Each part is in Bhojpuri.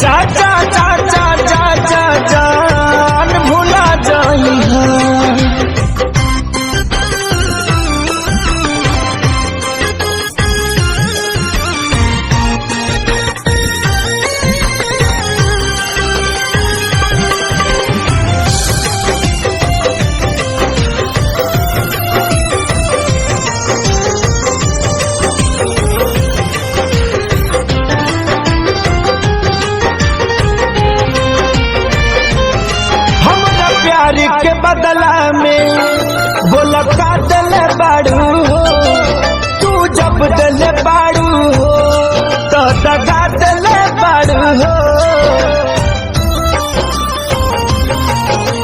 जा जा जा जा जा जा जान भुला जाई है। के बदला में बोला का दिल बाड़ू हो, तू जब दिल बाड़ू हो तो दगा दिल बाड़ू हो।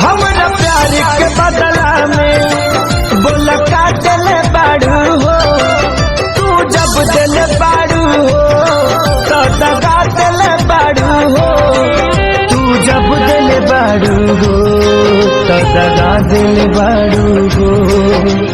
हमारा प्यार के बदला में बोला का दिल बाड़ू हो, तू जब दिल बाड़ू हो तो दगा दिल बाड़ू हो। तू जब दिल बाड़ू हो तो दगा दिल बाड़ू हो।